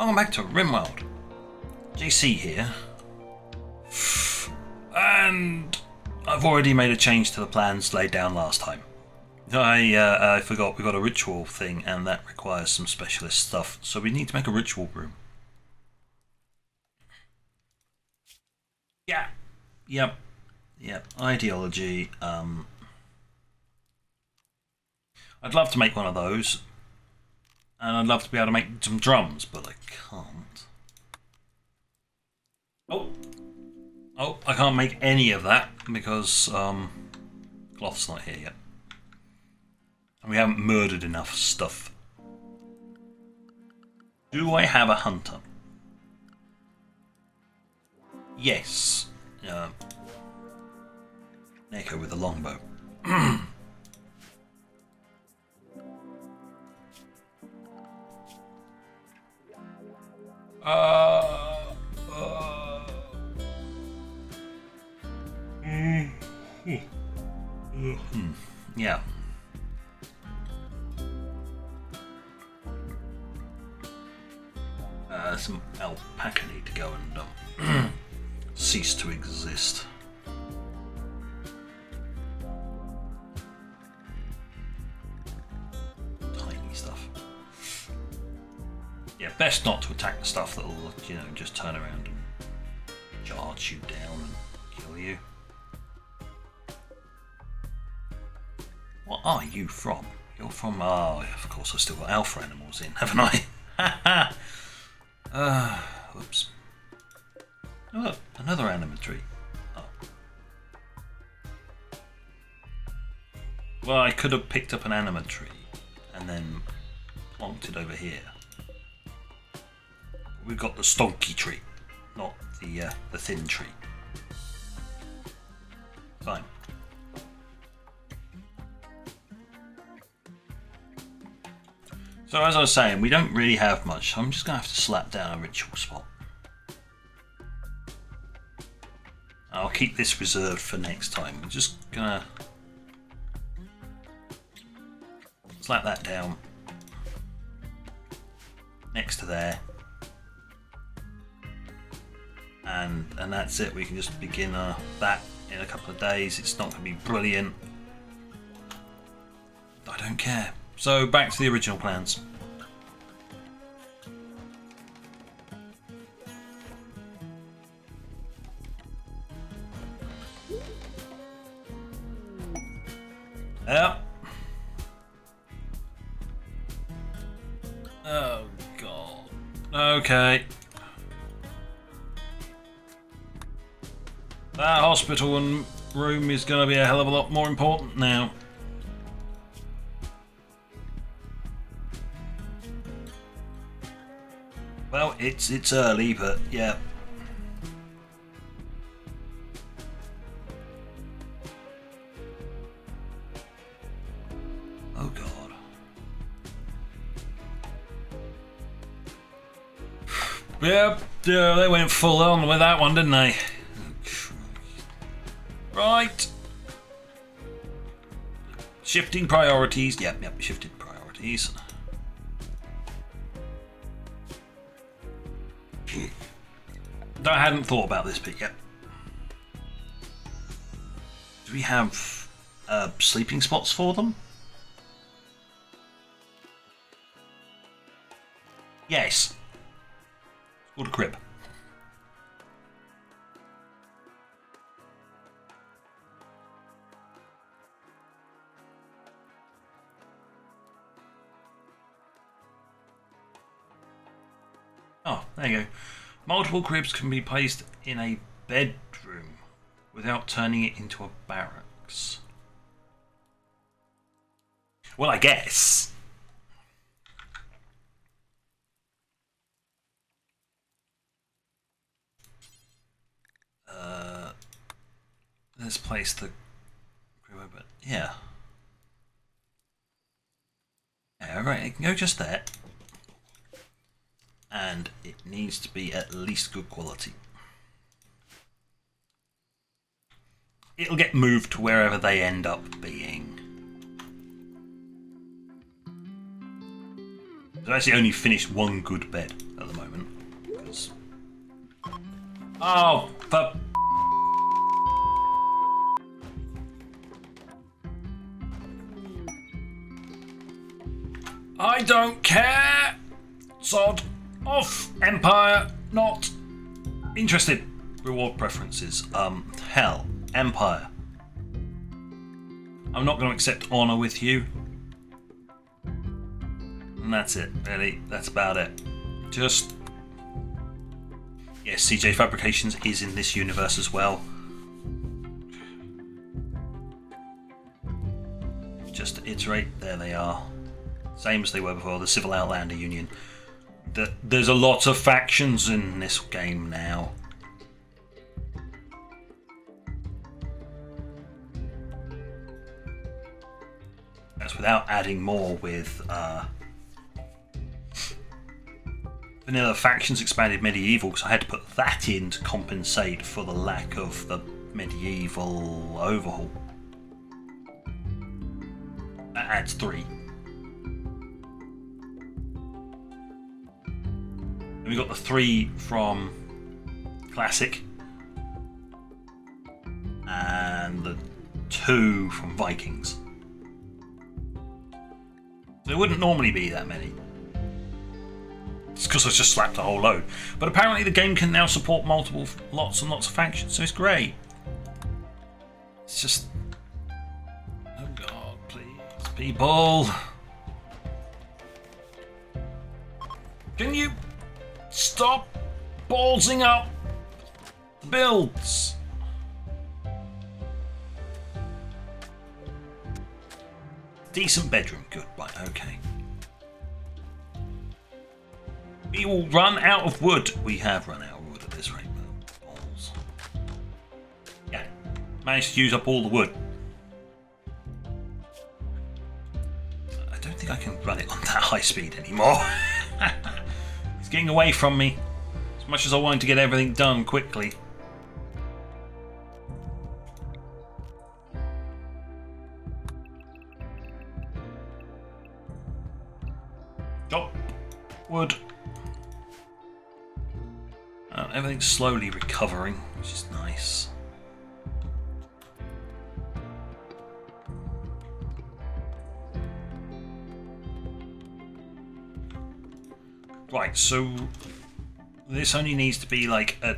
Welcome back to RimWorld. JC here. And I've already made a change to the plans laid down last time. I forgot we got a ritual thing and that requires some specialist stuff, so we need to make a ritual room. Yeah. Yep. Ideology. I'd love to make one of those. And I'd love to be able to make some drums, but I can't. Oh, I can't make any of that because Cloth's not here yet. And we haven't murdered enough stuff. Do I have a hunter? Yes. Neko with a longbow. Yeah. Some alpaca need to go and cease to exist. Tiny stuff. Yeah, best not to attack the stuff that'll, just turn around and charge you down and kill you. What are you from? You're from... Oh, of course I've still got alpha animals in, haven't I? Haha! Whoops. Oh, look, another animatry. Oh. Well, I could have picked up an animatry and then plonked it over here. We've got the stonky tree, not the thin tree. Fine. So as I was saying, we don't really have much. I'm just going to have to slap down a ritual spot. I'll keep this reserved for next time. We're just going to slap that down next to there. And that's it. We can just begin that in a couple of days. It's not going to be brilliant. I don't care. So back to the original plans. Yeah. Oh god. Okay. That hospital and room is going to be a hell of a lot more important now. Well, it's early, but yeah. Oh god. Yep, yeah, they went full on with that one, didn't they? Right. Shifting priorities. Yep, shifted priorities. I hadn't thought about this bit yet. Do we have sleeping spots for them? Yes. It's called a crib. Oh, there you go. Multiple cribs can be placed in a bedroom without turning it into a barracks. Well, I guess. Let's place the crib over. Yeah. Yeah, right, it can go just there. And it needs to be at least good quality. It'll get moved to wherever they end up being. I've actually only finished one good bed at the moment. Oh, for... I don't care! Sod off, Empire, not interested. Reward preferences. Hell, Empire. I'm not going to accept honor with you. And that's it, really. That's about it. Just... Yes, CJ Fabrications is in this universe as well. Just to iterate, there they are. Same as they were before, the Civil Outlander Union. There's a lot of factions in this game now. That's without adding more with Vanilla Factions Expanded Medieval, because I had to put that in to compensate for the lack of the medieval overhaul. That adds 3. And we got the 3 from Classic and the 2 from Vikings. There wouldn't normally be that many. It's because I just slapped a whole load. But apparently the game can now support multiple, lots and lots of factions, so it's great. It's just... Oh god, please, people. Can you stop ballsing up the builds? Decent bedroom, good, right, okay. We will run out of wood. We have run out of wood at this rate. Balls. Yeah, managed to use up all the wood. I don't think I can run it on that high speed anymore. It's getting away from me. As much as I wanted to get everything done quickly. Chop wood. Everything's slowly recovering, which is nice. Right, so this only needs to be like a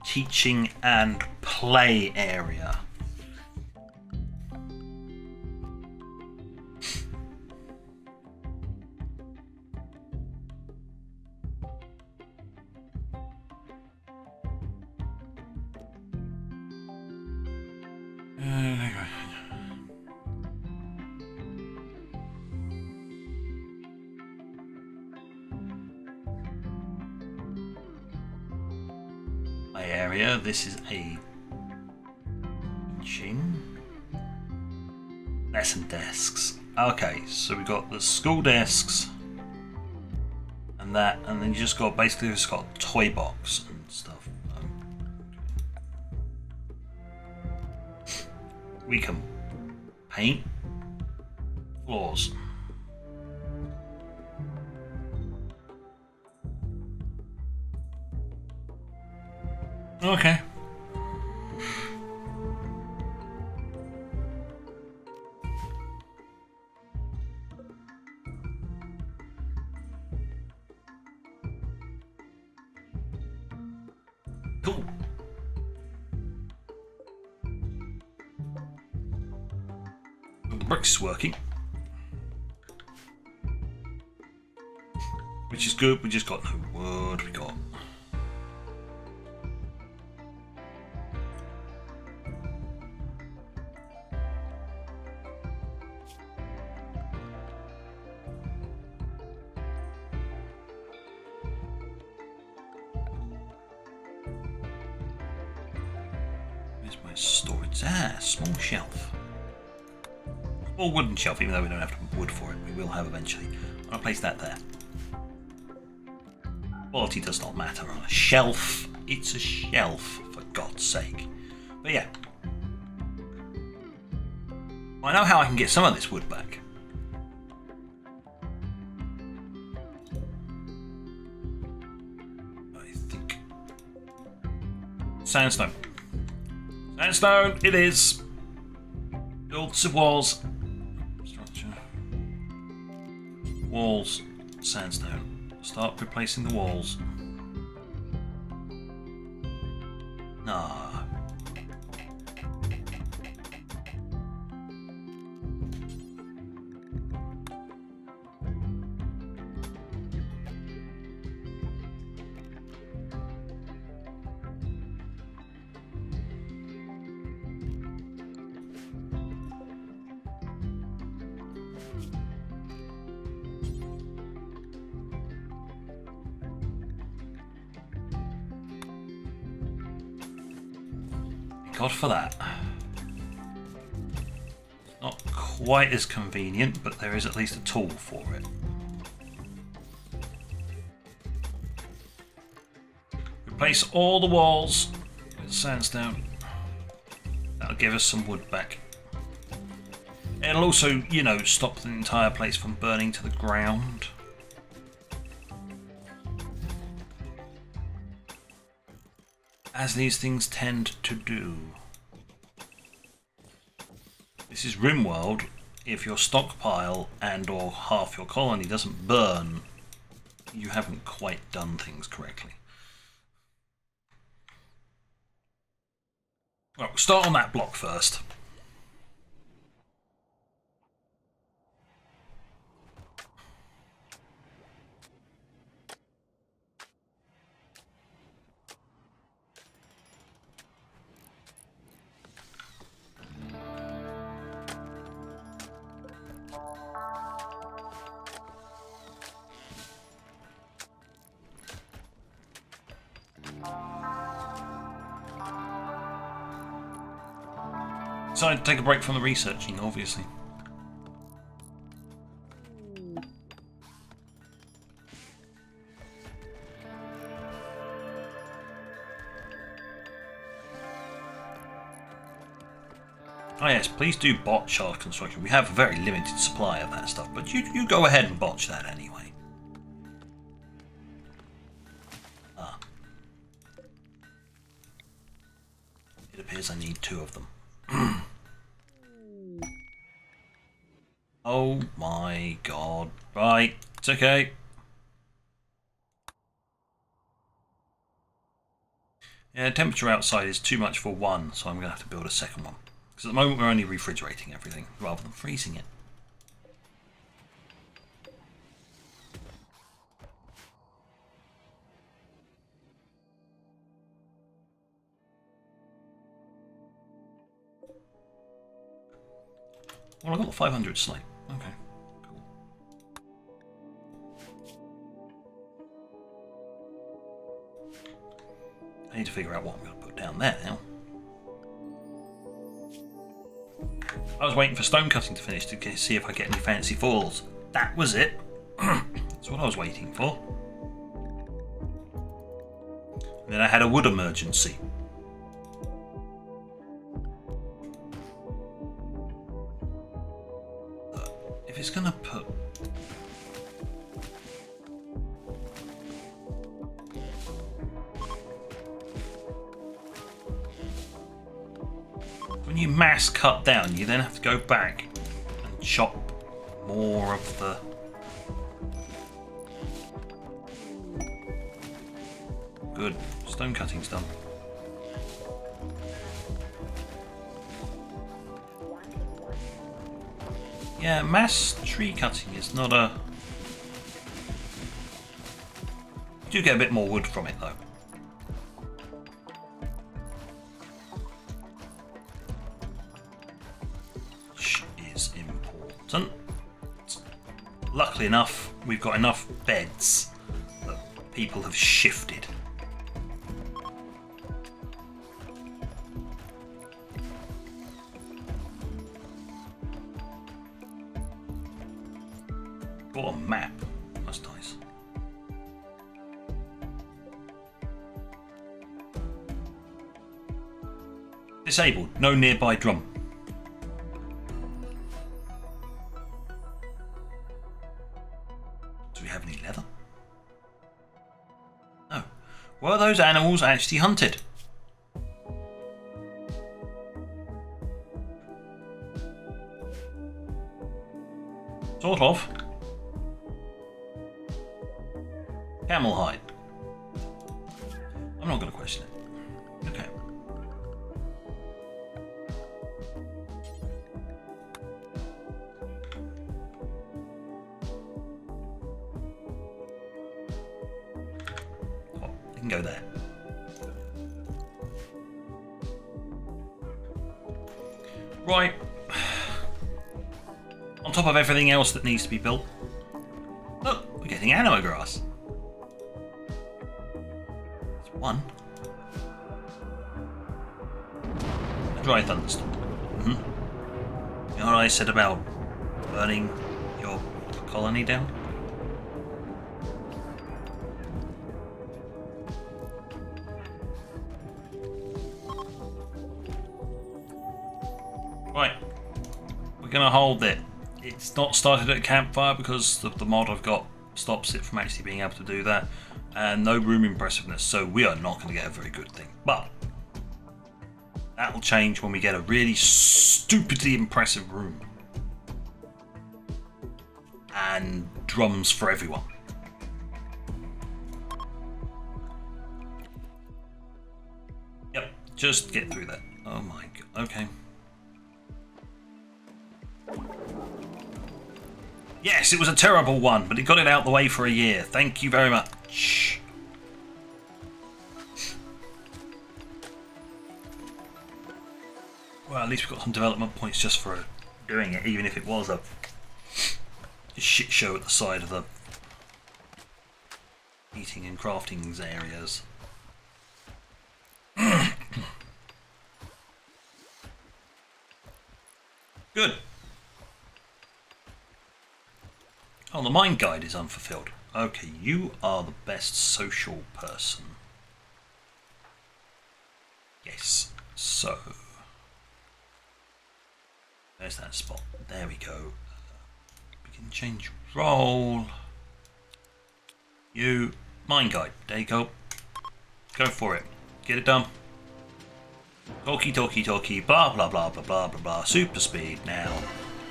teaching and play area. Area. This is a teaching lesson desks. Okay, so we got the school desks and that, and then you just got basically just got a toy box and stuff. We can paint floors. Okay. Cool. The bricks is working, which is good. We just got no wood. We got. Storage. Small shelf. Small wooden shelf, even though we don't have to put wood for it. We will have eventually. I'll place that there. Quality does not matter on a shelf. It's a shelf, for God's sake. But yeah. I know how I can get some of this wood back. Sandstone. Sandstone, it is. Build the walls. Structure. Walls. Sandstone. Start replacing the walls. Nah. God for that. Not quite as convenient, but there is at least a tool for it. Replace all the walls with sandstone. That'll give us some wood back. It'll also, you know, stop the entire place from burning to the ground. As these things tend to do. This is RimWorld. If your stockpile and or half your colony doesn't burn, you haven't quite done things correctly. Well, we'll start on that block first. Decided to take a break from the researching, obviously. Oh yes, please do botch shard construction. We have a very limited supply of that stuff, but you go ahead and botch that anyway. Ah. It appears I need 2 of them. Oh my god. Right, it's okay. Yeah, temperature outside is too much for one, so I'm going to have to build a second one. Because at the moment we're only refrigerating everything, rather than freezing it. Well, I've got the 500 slate. Okay, cool. I need to figure out what I'm going to put down there now. I was waiting for stone cutting to finish to see if I get any fancy falls. That was it. That's what I was waiting for. And then I had a wood emergency. If it's gonna put... When you mass cut down, you then have to go back and chop more of the... Good. Stone cutting's done. Yeah, mass tree cutting is not a... You do get a bit more wood from it though. Which is important. Luckily enough, we've got enough beds that people have shifted. Got a map. That's nice. Disabled. No nearby drum. Do we have any leather? No. Were those animals actually hunted? Sort of. Camel hide. I'm not going to question it. Okay. Oh, you can go there. Right. On top of everything else that needs to be built. Look, we're getting animo grass. That's one. A dry thunderstorm. You know what I said about burning your colony down? Right. We're going to hold it. It's not started at a campfire because the mod I've got stops it from actually being able to do that, and no room impressiveness, so we are not going to get a very good thing. But that'll change when we get a really stupidly impressive room and drums for everyone. Yep, just get through that. Oh my god. Okay. Yes, it was a terrible one, but it got it out the way for a year. Thank you very much. Well, at least we've got some development points just for doing it, even if it was a shit show at the side of the eating and crafting areas. Good. Oh, the mine guide is unfulfilled. Okay, you are the best social person. Yes. So, there's that spot. There we go. We can change role. You, mine guide. There you go. Go for it. Get it done. Talkie, talkie, talkie. Blah, blah, blah, blah, blah, blah, blah. Super speed now.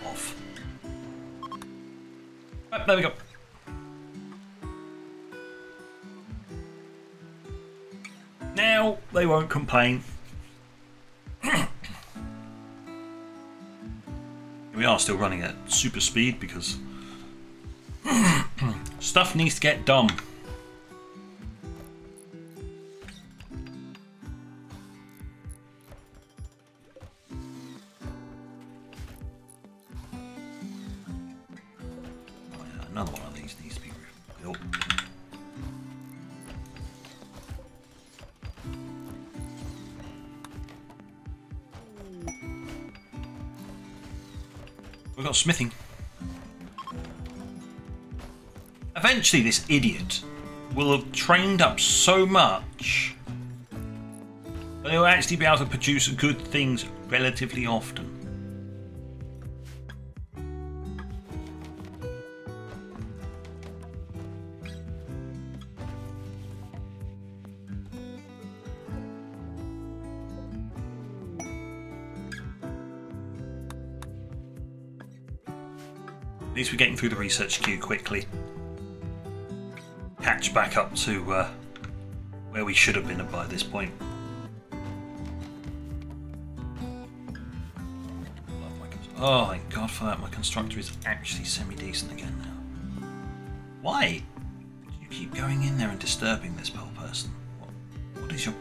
Off. Right, there we go. Now they won't complain. We are still running at super speed because stuff needs to get done. Another one of these needs to be built. We've got smithing. Eventually this idiot will have trained up so much that he'll actually be able to produce good things relatively often. At least we're getting through the research queue quickly. Catch back up to where we should have been by this point. Oh, thank God for that. My constructor is actually semi-decent again now. Why do you keep going in there and disturbing this poor person? What is your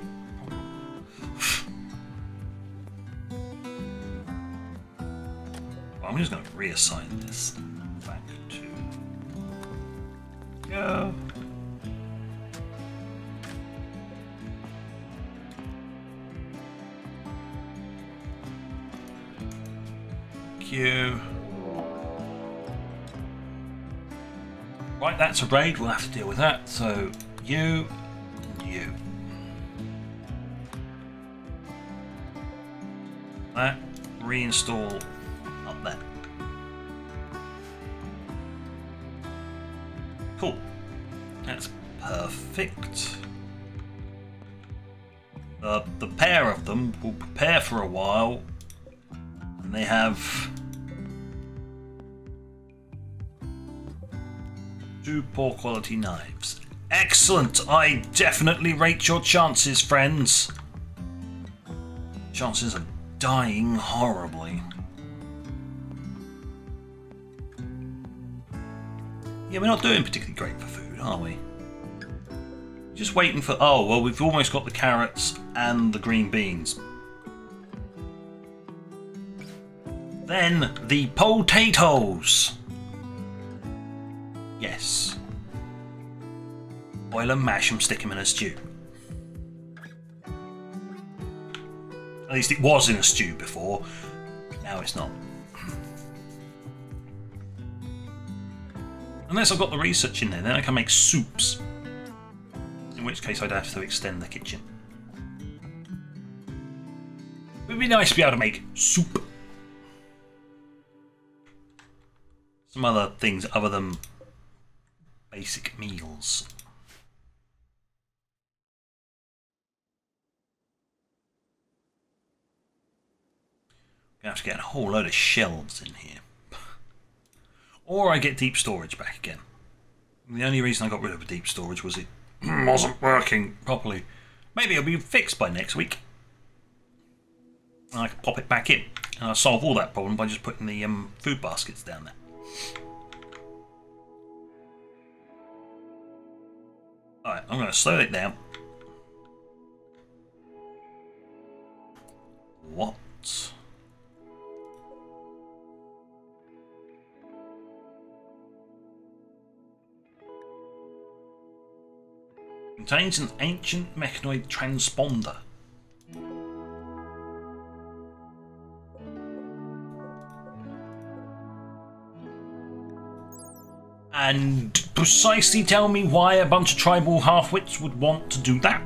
problem? Well, I'm just going to reassign this back to... Go. You. Right, that's a raid. We'll have to deal with that. So you and you. That reinstall up there. Cool. That's perfect. The pair of them will prepare for a while, and they have 2 poor quality knives. Excellent! I definitely rate your chances, friends. Chances of dying horribly. Yeah, we're not doing particularly great for food, are we? Just waiting for... Oh, well, we've almost got the carrots and the green beans. Then the potatoes. Yes. Boil them, mash them, stick them in a stew. At least it was in a stew before. Now it's not. Unless I've got the research in there, then I can make soups. In which case I'd have to extend the kitchen. It would be nice to be able to make soup. Some other things other than basic meals. I'm going to have to get a whole load of shelves in here. Or I get deep storage back again. The only reason I got rid of the deep storage was it wasn't working properly. Maybe it'll be fixed by next week. And I can pop it back in. And I'll solve all that problem by just putting the food baskets down there. Alright, I'm going to slow it down. What? Contains an ancient mechanoid transponder. And precisely tell me why a bunch of tribal half-wits would want to do that.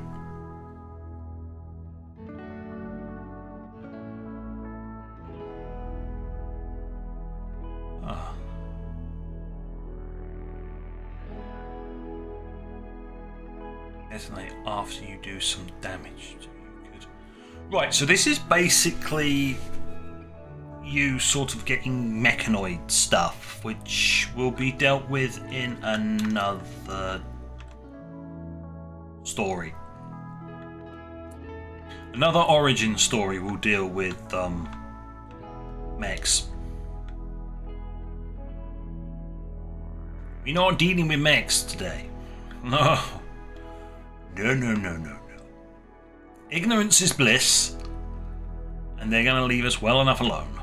Detonate after you do some damage. Good. Right, so this is basically you sort of getting mechanoid stuff, which will be dealt with in another story. Another origin story will deal with mechs. We're not dealing with mechs today. No. No. Ignorance is bliss, and they're going to leave us well enough alone.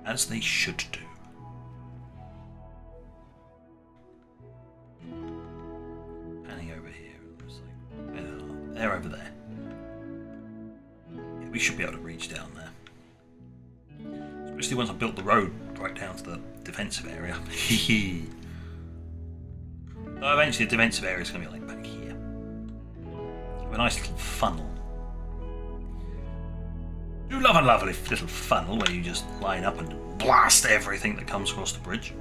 As they should do. Panning over here. They're over there. Yeah, we should be able to reach down there. Especially once I've built the road right down to the defensive area. So eventually the defensive area is going to be like back here. Have a nice little funnel. You love a lovely little funnel where you just line up and blast everything that comes across the bridge.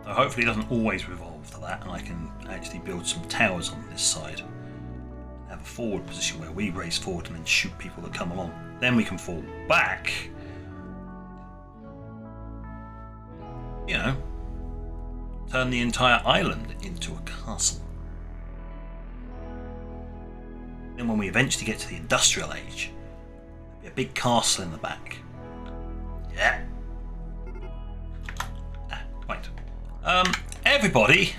So hopefully it doesn't always revolve to that, and I can actually build some towers on this side. Have a forward position where we race forward and then shoot people that come along. Then we can fall back. You know, turn the entire island into a castle. Then when we eventually get to the industrial age, there'll be a big castle in the back. Yeah. Right. Everybody.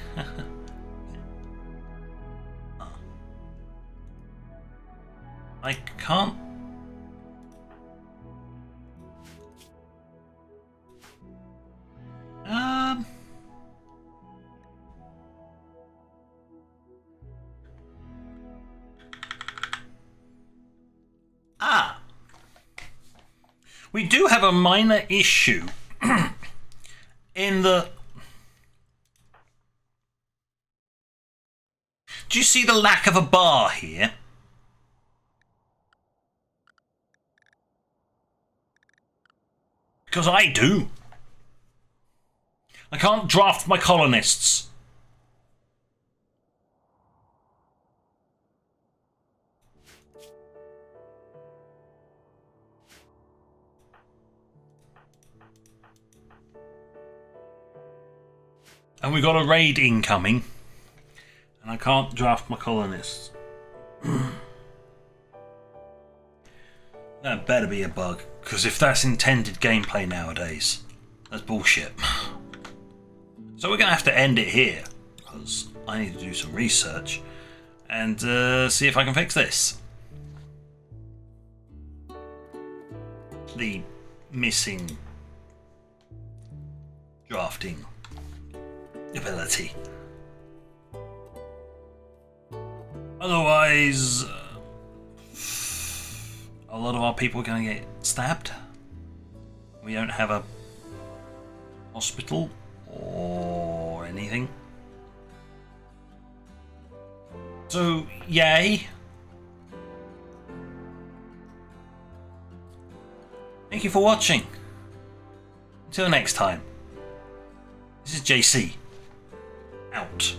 I can't. We do have a minor issue in the... Do you see the lack of a bar here? Because I do. I can't draft my colonists. And we got a raid incoming. And I can't draft my colonists. That better be a bug. Because if that's intended gameplay nowadays, that's bullshit. So we're going to have to end it here. Because I need to do some research. And see if I can fix this. The missing drafting ability. Otherwise, a lot of our people are going to get stabbed. We don't have a hospital or anything. So, yay. Thank you for watching. Until next time. This is JC. Out.